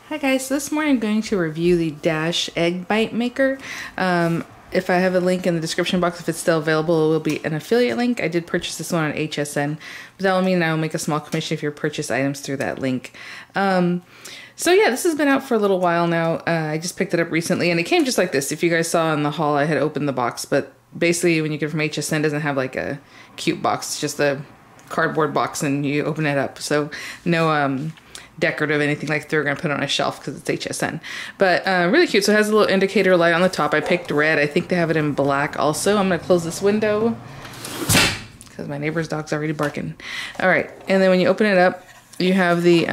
Hi guys, so this morning I'm going to review the Dash Egg Bite Maker. If I have a link in the description box, if it's still available, it will be an affiliate link. I did purchase this one on HSN, but that will mean I will make a small commission if you purchase items through that link. So yeah, this has been out for a little while now. I just picked it up recently, and it came just like this. If you guys saw in the haul, I had opened the box, but basically when you get it from HSN, it doesn't have like a cute box, it's just a cardboard box and you open it up. So no decorative anything like they're gonna put on a shelf because it's HSN, but really cute. So it has a little indicator light on the top. I picked red. I think they have it in black also. I'm gonna close this window because my neighbor's dog's already barking. All right, and then when you open it up, you have the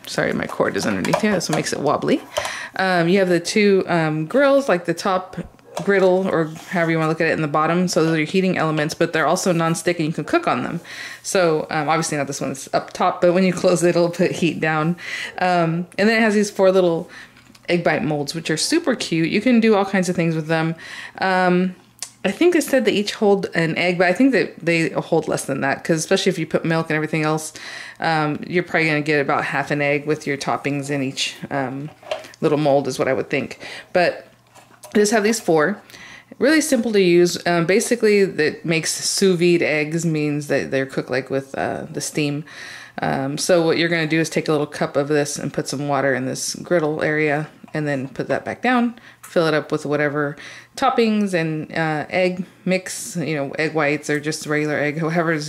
sorry, my cord is underneath here, so it makes it wobbly. You have the two grills, like the top griddle, or however you want to look at it, in the bottom. So those are your heating elements, but they're also non-stick and you can cook on them. So obviously not this one's up top, but when you close it, it'll put heat down. And then it has these 4 little egg bite molds, which are super cute. You can do all kinds of things with them. I think they said they each hold an egg, but I think that they hold less than that, because especially if you put milk and everything else, you're probably going to get about half an egg with your toppings in each little mold is what I would think. But I just have these 4. Really simple to use. Basically, that makes sous vide eggs, means that they're cooked like with the steam. So what you're going to do is take a little cup of this and put some water in this griddle area, and then put that back down. Fill it up with whatever toppings and egg mix, you know, egg whites or just regular egg, however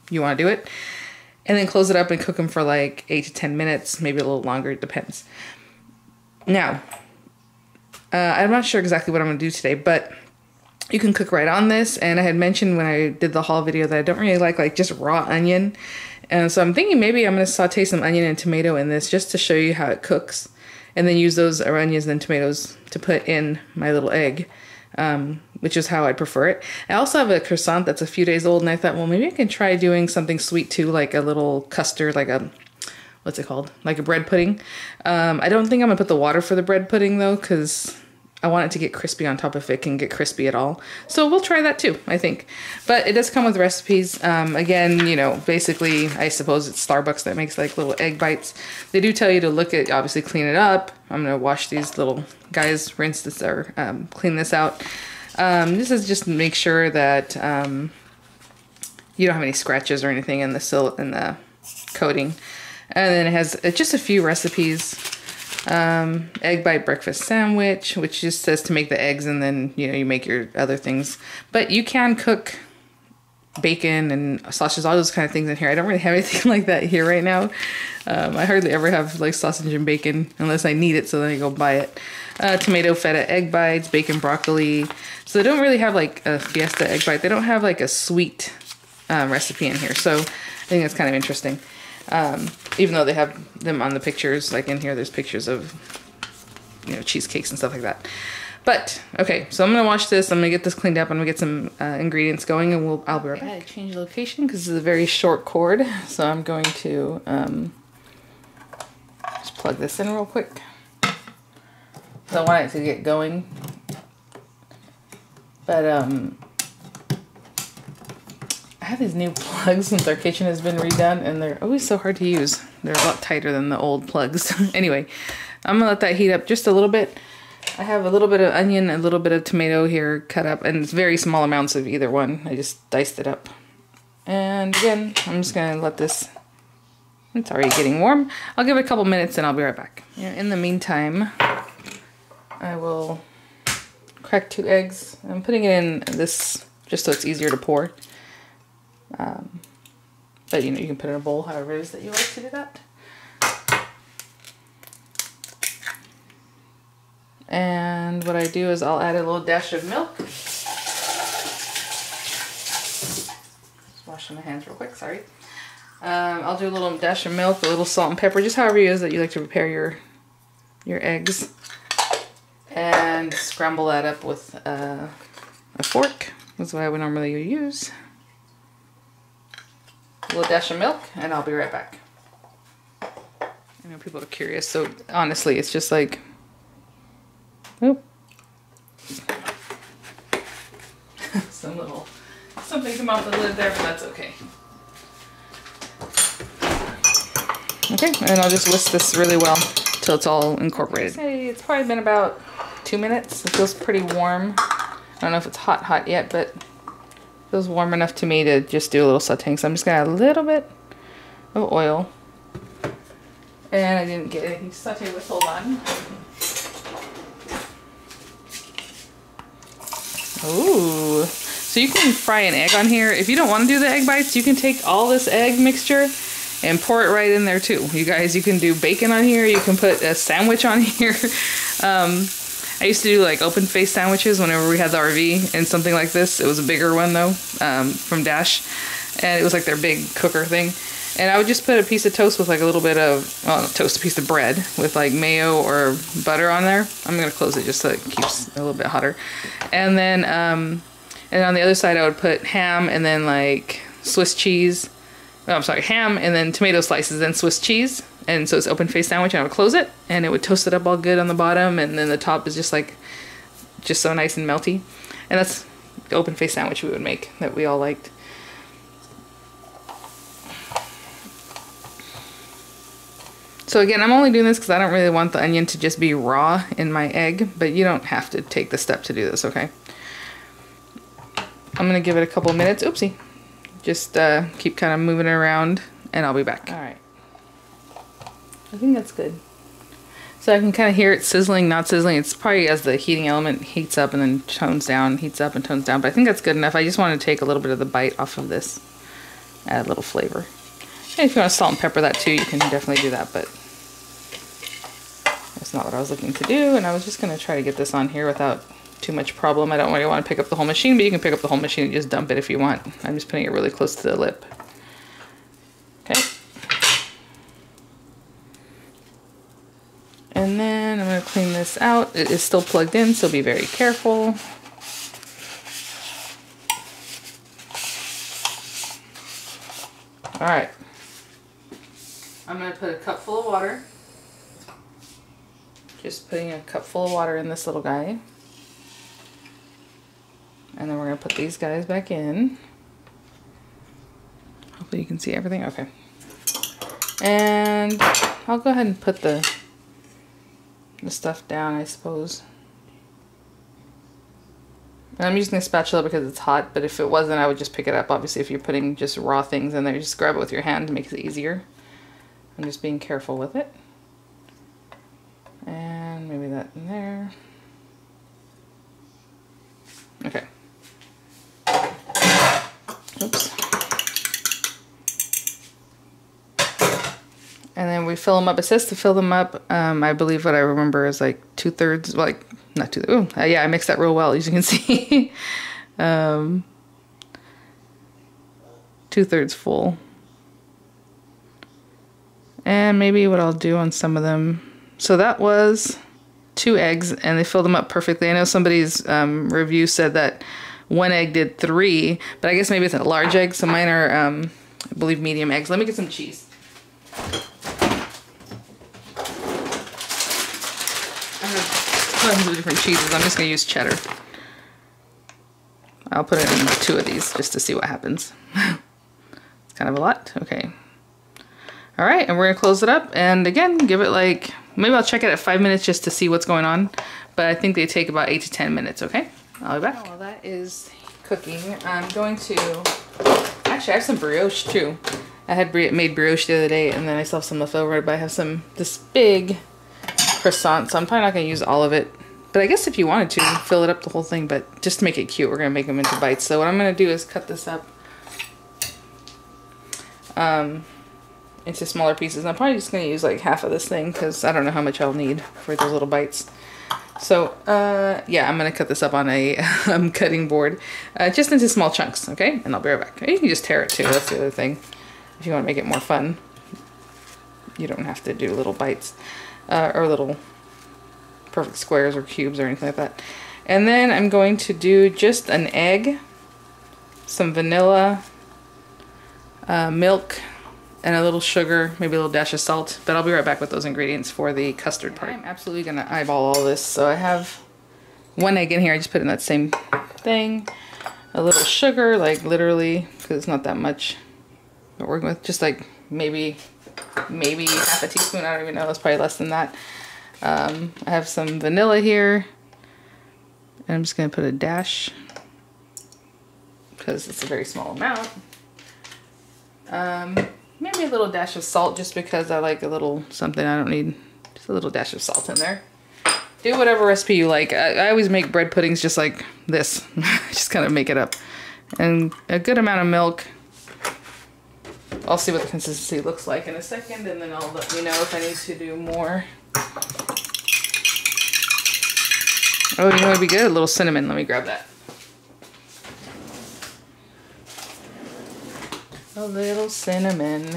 you want to do it. And then close it up and cook them for like 8 to 10 minutes, maybe a little longer, it depends. Now, I'm not sure exactly what I'm going to do today, but you can cook right on this. And I had mentioned when I did the haul video that I don't really like just raw onion. And so I'm thinking maybe I'm going to saute some onion and tomato in this just to show you how it cooks. And then use those onions and tomatoes to put in my little egg, which is how I prefer it. I also have a croissant that's a few days old, and I thought, well, maybe I can try doing something sweet too, like a little custard, like a, what's it called? Like a bread pudding. I don't think I'm going to put the water for the bread pudding, though, because I want it to get crispy on top if it can get crispy at all. So we'll try that too, I think. But it does come with recipes. Again, you know, basically, I suppose it's Starbucks that makes like little egg bites. They do tell you to look at, obviously clean it up. I'm gonna wash these little guys, rinse this or clean this out. This is just to make sure that you don't have any scratches or anything in the coating. And then it has just a few recipes. Egg bite breakfast sandwich, which just says to make the eggs and then, you know, you make your other things. But you can cook bacon and sausages, all those kind of things in here. I don't really have anything like that here right now. I hardly ever have like sausage and bacon unless I need it, so then I go buy it. Tomato feta egg bites, bacon broccoli. So they don't really have like a fiesta egg bite. They don't have like a sweet recipe in here. So I think that's kind of interesting. Even though they have them on the pictures, like in here, there's pictures of, you know, cheesecakes and stuff like that. But, okay, so I'm going to wash this. I'm going to get this cleaned up. I'm going to get some ingredients going, and I'll be right back. I changed location because this is a very short cord. So I'm going to just plug this in real quick. So I want it to get going. But, I have these new plugs since our kitchen has been redone, and they're always so hard to use. They're a lot tighter than the old plugs. Anyway, I'm gonna let that heat up just a little bit. I have a little bit of onion, a little bit of tomato here cut up, and it's very small amounts of either one. I just diced it up. And again, I'm just gonna let this, it's already getting warm. I'll give it a couple minutes and I'll be right back. In the meantime, I will crack 2 eggs. I'm putting it in this just so it's easier to pour. But you know, you can put it in a bowl, however it is that you like to do that. And what I do is I'll add a little dash of milk. Just washing my hands real quick, sorry. I'll do a little dash of milk, a little salt and pepper, just however it is that you like to prepare your eggs. And scramble that up with a fork. That's what I would normally use. A little dash of milk, and I'll be right back. I know people are curious, so honestly, it's just like, oop. Something come off the lid there, but that's okay. Okay, and I'll just whisk this really well. till it's all incorporated. I'd say it's probably been about 2 minutes. It feels pretty warm. I don't know if it's hot yet, but it feels warm enough to me to just do a little sauteing. So I'm just gonna add a little bit of oil. And I didn't get anything to saute with, hold on. Ooh. So you can fry an egg on here. If you don't want to do the egg bites, you can take all this egg mixture and pour it right in there too. You guys, you can do bacon on here. You can put a sandwich on here. I used to do like open face sandwiches whenever we had the RV and something like this. It was a bigger one though, from Dash. And it was like their big cooker thing. And I would just put a piece of toast with like a little bit of, well, not toast, a piece of bread with like mayo or butter on there. I'm going to close it just so it keeps a little bit hotter. And then, and on the other side I would put ham and then like Swiss cheese. Oh, I'm sorry, ham and then tomato slices, then Swiss cheese. And so it's open face sandwich, and I would close it and it would toast it up all good on the bottom, and then the top is just like, just so nice and melty. And that's the open face sandwich we would make that we all liked. So again, I'm only doing this because I don't really want the onion to just be raw in my egg, but you don't have to take the step to do this, okay? I'm gonna give it a couple minutes. Oopsie. Just keep kind of moving it around and I'll be back. All right. I think that's good. So I can kind of hear it sizzling, not sizzling. It's probably as the heating element heats up and then tones down, heats up and tones down, but I think that's good enough. I just want to take a little bit of the bite off of this, add a little flavor. And if you want to salt and pepper that too, you can definitely do that, but that's not what I was looking to do, and I was just going to try to get this on here without too much problem. I don't really want to pick up the whole machine, but you can pick up the whole machine and just dump it if you want. I'm just putting it really close to the lip. Okay. And then I'm going to clean this out. It is still plugged in, so be very careful. All right. I'm going to put a cup full of water. Just putting a cup full of water in this little guy. And then we're going to put these guys back in. Hopefully you can see everything. Okay. And I'll go ahead and put the stuff down, I suppose. And I'm using a spatula because it's hot, but if it wasn't, I would just pick it up. Obviously, if you're putting just raw things in there, just grab it with your hand to make it easier. I'm just being careful with it. And maybe that in there. Okay. Oops. And then we fill them up. It says to fill them up. I believe what I remember is like 2/3, like not two. Ooh, yeah, I mixed that real well, as you can see. 2/3 full. And maybe what I'll do on some of them. So that was 2 eggs, and they filled them up perfectly. I know somebody's review said that 1 egg did 3, but I guess maybe it's a large egg. So mine are, I believe, medium eggs. Let me get some cheese. I have tons of different cheeses. I'm just going to use cheddar. I'll put it in 2 of these just to see what happens. It's kind of a lot. Okay. All right, and we're going to close it up. And again, give it like, maybe I'll check it at 5 minutes just to see what's going on. But I think they take about 8 to 10 minutes, okay? I'll be back. While that is cooking, I'm going to, actually I have some brioche too. I had made brioche the other day, and then I still have some left over, but I have this big croissant, so I'm probably not going to use all of it. But I guess if you wanted to, fill it up the whole thing, but just to make it cute, we're going to make them into bites. So what I'm going to do is cut this up into smaller pieces. I'm probably just going to use like half of this thing because I don't know how much I'll need for those little bites. So yeah, I'm going to cut this up on a cutting board just into small chunks, okay? And I'll be right back. You can just tear it too, that's the other thing. If you want to make it more fun, you don't have to do little bites or little perfect squares or cubes or anything like that. And then I'm going to do just an egg, some vanilla, milk, and a little sugar, maybe a little dash of salt, but I'll be right back with those ingredients for the custard part. I'm absolutely gonna eyeball all this. So I have 1 egg in here, I just put in that same thing. A little sugar, like literally, because it's not that much. But we're working with just like maybe maybe half a teaspoon. I don't even know. It's probably less than that. I have some vanilla here. And I'm just going to put a dash because it's a very small amount. Maybe a little dash of salt just because I like a little something. I don't need just a little dash of salt in there. Do whatever recipe you like. I always make bread puddings just like this. Just kind of make it up. And a good amount of milk. I'll see what the consistency looks like in a second, and then I'll let you know if I need to do more. Oh, you know what'd be good? A little cinnamon. Let me grab that. A little cinnamon.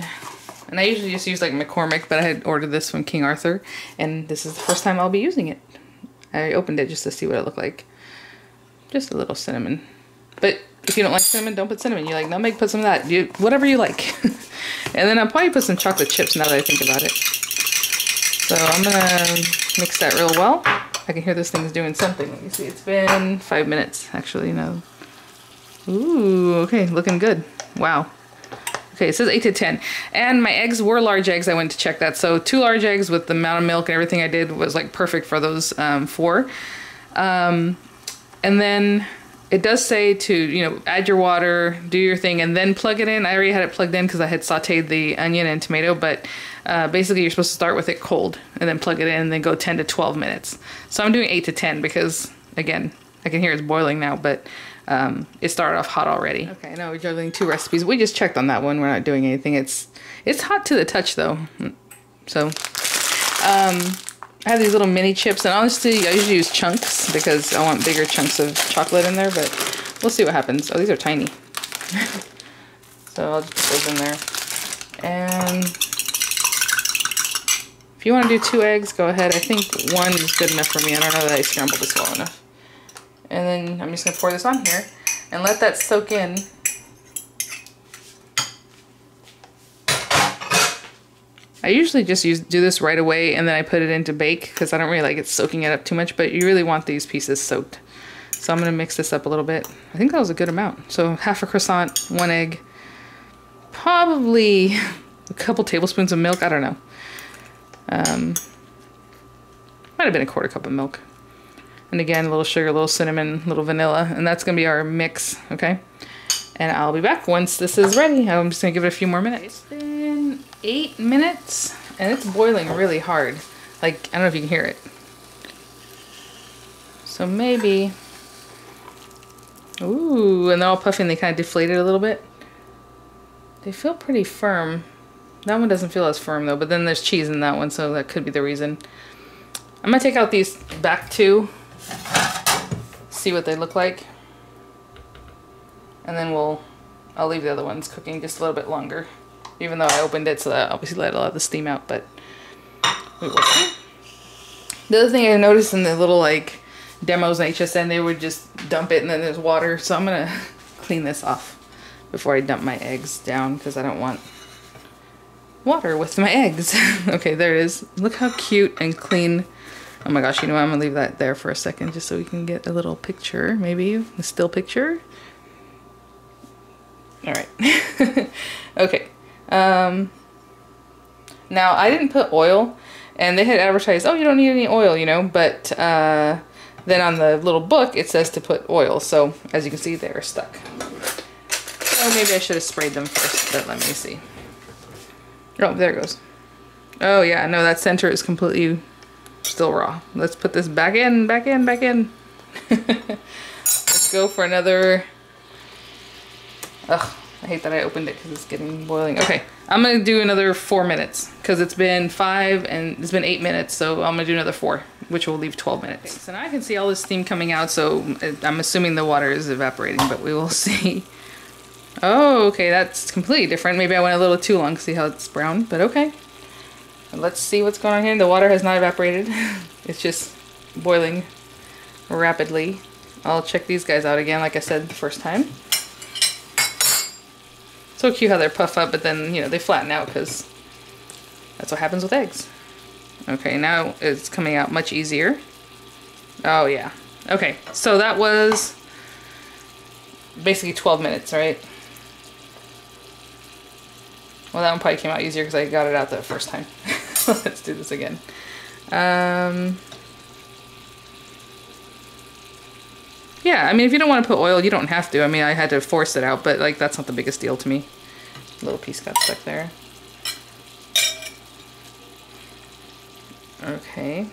And I usually just use like McCormick, but I had ordered this from King Arthur, and this is the first time I'll be using it. I opened it just to see what it looked like. Just a little cinnamon. But if you don't like cinnamon, don't put cinnamon. You like nutmeg, put some of that. Whatever you like. And then I'll probably put some chocolate chips now that I think about it. So I'm gonna mix that real well. I can hear this thing's doing something. Let me see. It's been 5 minutes, actually. No. Ooh, okay, looking good. Wow. Okay, it says 8 to 10. And my eggs were large eggs. I went to check that. So 2 large eggs with the amount of milk and everything I did was like perfect for those 4. And then it does say to, you know, add your water, do your thing, and then plug it in. I already had it plugged in because I had sauteed the onion and tomato, but basically you're supposed to start with it cold and then plug it in and then go 10 to 12 minutes. So I'm doing 8 to 10 because, again, I can hear it's boiling now, but it started off hot already. Okay, I know we're juggling 2 recipes. We just checked on that one. We're not doing anything. It's hot to the touch though. So I have these little mini chips, and honestly I usually use chunks because I want bigger chunks of chocolate in there, but we'll see what happens. Oh, these are tiny. So I'll just put those in there. And if you want to do 2 eggs, go ahead. I think 1 is good enough for me. I don't know that I scrambled this well enough. And then I'm just going to pour this on here and let that soak in. I usually just do this right away and then I put it in to bake because I don't really like it soaking it up too much, but you really want these pieces soaked. So I'm going to mix this up a little bit. I think that was a good amount. So half a croissant, 1 egg, probably a couple tablespoons of milk. I don't know. Might have been a 1/4 cup of milk. And again, a little sugar, a little cinnamon, a little vanilla, and that's going to be our mix, okay? And I'll be back once this is ready. I'm just going to give it a few more minutes. It's been 8 minutes, and it's boiling really hard. Like, I don't know if you can hear it. So maybe... Ooh, and they're all puffy and they kind of deflated a little bit. They feel pretty firm. That one doesn't feel as firm, though, but then there's cheese in that one, so that could be the reason. I'm going to take out these back 2. See what they look like, and then I'll leave the other ones cooking just a little bit longer, even though I opened it, so that obviously let a lot of the steam out, but we will see. The other thing I noticed in the little like demos on HSN, they would just dump it and then there's water, so I'm gonna clean this off before I dump my eggs down because I don't want water with my eggs. Okay, there it is. Look how cute and clean. Oh my gosh, you know what? I'm gonna leave that there for a second just so we can get a little picture, maybe a still picture. All right. Okay. Now I didn't put oil, and they had advertised, oh, you don't need any oil, you know, but then on the little book it says to put oil, so as you can see they're stuck. So maybe I should have sprayed them first, but let me see. Oh, there it goes. Oh yeah, no, that center is completely still raw. Let's put this back in, back in, back in. Let's go for another... Ugh, I hate that I opened it because it's getting boiling. Okay, I'm going to do another 4 minutes because it's been 5 and it's been 8 minutes, so I'm going to do another 4, which will leave 12 minutes. Okay, so now I can see all this steam coming out, so I'm assuming the water is evaporating, but we will see. Oh, okay, that's completely different. Maybe I went a little too long to see how it's brown, but okay. Let's see what's going on here. The water has not evaporated. It's just boiling rapidly. I'll check these guys out again, like I said the first time. So cute how they're puffed up, but then, you know, they flatten out because that's what happens with eggs. Okay, now it's coming out much easier. Oh, yeah. Okay, so that was basically 12 minutes, right? Well, that one probably came out easier because I got it out the first time. Let's do this again. Yeah, I mean, if you don't want to put oil, you don't have to. I mean, I had to force it out, but like that's not the biggest deal to me. A little piece got stuck there. Okay.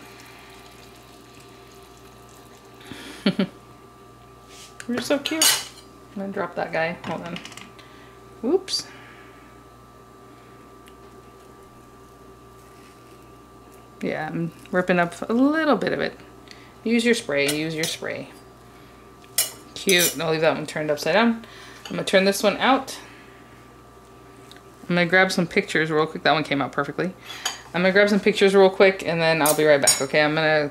You're so cute. I'm gonna drop that guy. Hold on. Whoops. Yeah, I'm ripping up a little bit of it. Use your spray, use your spray. Cute. I'll leave that one turned upside down. I'm gonna turn this one out. I'm gonna grab some pictures real quick. That one came out perfectly. I'm gonna grab some pictures real quick and then I'll be right back, okay? I'm gonna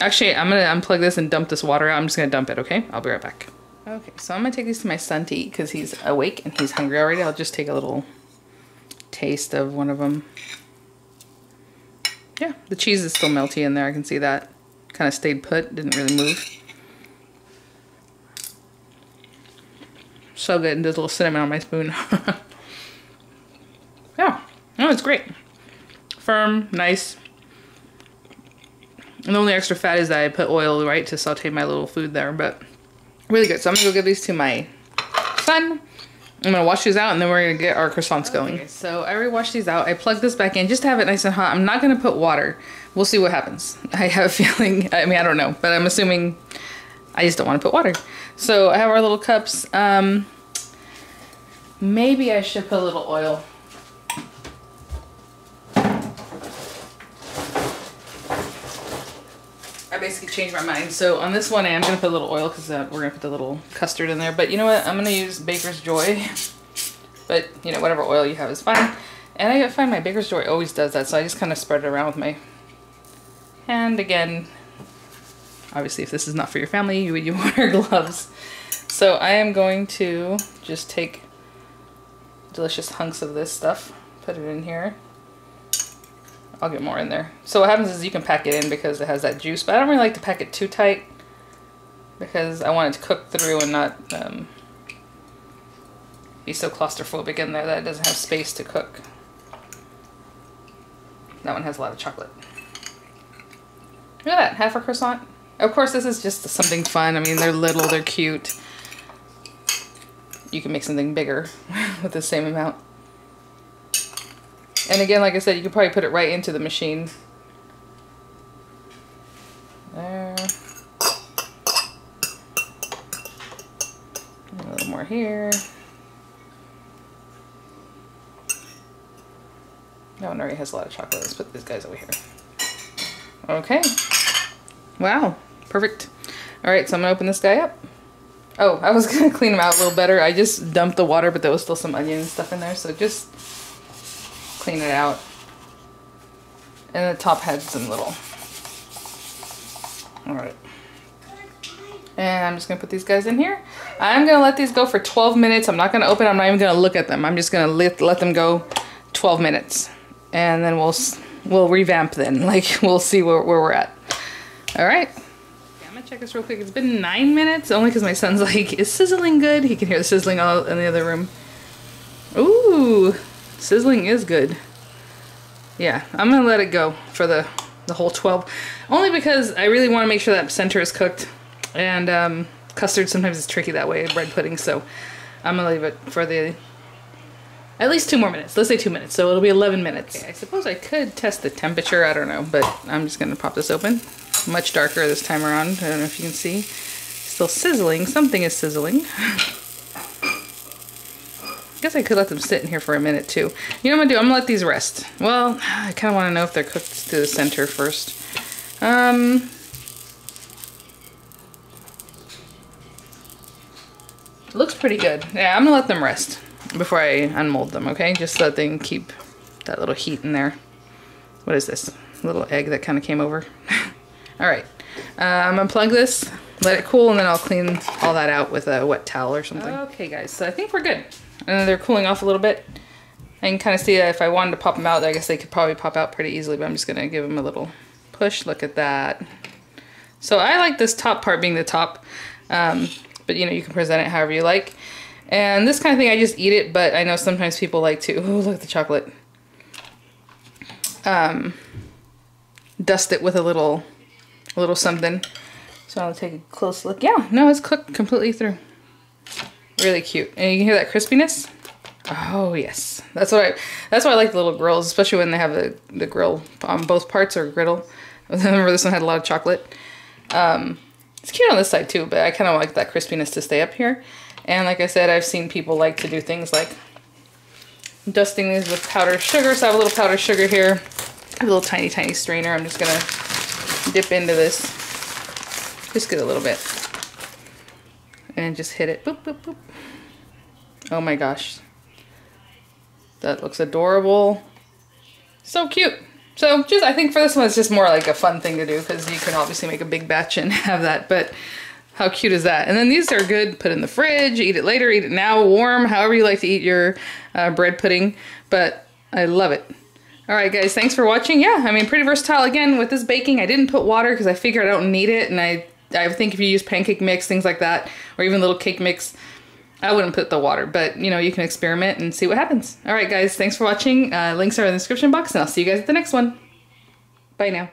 unplug this and dump this water out. I'm just gonna dump it, okay? I'll be right back. Okay, so I'm gonna take these to my son to eat because he's awake and he's hungry already. I'll just take a little taste of one of them. Yeah, the cheese is still melty in there. I can see that. Kind of stayed put, didn't really move. So good, and there's a little cinnamon on my spoon. Yeah, no, it's great. Firm, nice. And the only extra fat is that I put oil, right, to saute my little food there, but really good. So I'm gonna go give these to my son. I'm gonna wash these out and then we're gonna get our croissants going. Okay, so I already washed these out. I plugged this back in just to have it nice and hot. I'm not gonna put water. We'll see what happens. I have a feeling, I mean, I don't know, but I'm assuming I just don't want to put water. So I have our little cups. Maybe I should put a little oil. I basically changed my mind. So on this one, I am going to put a little oil because we're going to put the little custard in there. But you know what? I'm going to use Baker's Joy. But, you know, whatever oil you have is fine. And I find my Baker's Joy always does that. So I just kind of spread it around with my hand again. Obviously, if this is not for your family, you would wear gloves. So I am going to just take delicious hunks of this stuff, put it in here. I'll get more in there. So what happens is you can pack it in because it has that juice, but I don't really like to pack it too tight because I want it to cook through and not be so claustrophobic in there that it doesn't have space to cook. That one has a lot of chocolate. Look at that, half a croissant. Of course, this is just something fun. I mean, they're little, they're cute. You can make something bigger with the same amount. And again, like I said, you could probably put it right into the machine. There. A little more here. That one already has a lot of chocolate. Let's put these guys over here. Okay. Wow. Perfect. Alright, so I'm going to open this guy up. Oh, I was going to clean them out a little better. I just dumped the water, but there was still some onion and stuff in there, so just clean it out. And the top had some little. Alright. And I'm just going to put these guys in here. I'm going to let these go for 12 minutes. I'm not going to open them. I'm not even going to look at them. I'm just going to let them go 12 minutes. And then we'll revamp then. Like, we'll see where we're at. Alright. I'm gonna check this real quick. It's been 9 minutes, only because my son's like, is sizzling good? He can hear the sizzling all in the other room. Ooh, sizzling is good. Yeah, I'm gonna let it go for the whole 12. Only because I really want to make sure that center is cooked. And custard sometimes is tricky that way, bread pudding, so I'm gonna leave it for at least 2 more minutes. Let's say 2 minutes, so it'll be 11 minutes. Okay, I suppose I could test the temperature, I don't know, but I'm just gonna pop this open. Much darker this time around. I don't know if you can see. Still sizzling. Something is sizzling. I guess I could let them sit in here for a minute too. You know what I'm gonna do? I'm gonna let these rest. Well, I kind of want to know if they're cooked to the center first. Looks pretty good. Yeah, I'm gonna let them rest before I unmold them, okay? Just so that they can keep that little heat in there. What is this? A little egg that kind of came over. Alright, I'm gonna plug this, let it cool, and then I'll clean all that out with a wet towel or something. Okay guys, so I think we're good. And they're cooling off a little bit. I can kind of see that if I wanted to pop them out, I guess they could probably pop out pretty easily, but I'm just gonna give them a little push. Look at that. So I like this top part being the top, but you know, you can present it however you like. And this kind of thing, I just eat it, but I know sometimes people like to, oh, look at the chocolate. Dust it with a little something. So I'll take a close look. Yeah, no, it's cooked completely through. Really cute. And you can hear that crispiness? Oh yes. That's why I like the little grills, especially when they have the grill on both parts, or griddle. Remember this one had a lot of chocolate. It's cute on this side too, but I kind of like that crispiness to stay up here. And like I said, I've seen people like to do things like dusting these with powdered sugar. So I have a little powdered sugar here. I have a little tiny, tiny strainer. I'm just gonna dip into this. Just get a little bit. And just hit it. Boop, boop, boop. Oh my gosh. That looks adorable. So cute. So just, I think for this one, it's just more like a fun thing to do, because you can obviously make a big batch and have that, but how cute is that? And then these are good, put in the fridge, eat it later, eat it now, warm, however you like to eat your bread pudding, but I love it. All right, guys, thanks for watching. Yeah, I mean, pretty versatile. Again, with this baking, I didn't put water because I figured I don't need it, and I think if you use pancake mix, things like that, or even little cake mix, I wouldn't put the water, but you know, you can experiment and see what happens. All right, guys, thanks for watching. Links are in the description box, and I'll see you guys at the next one. Bye now.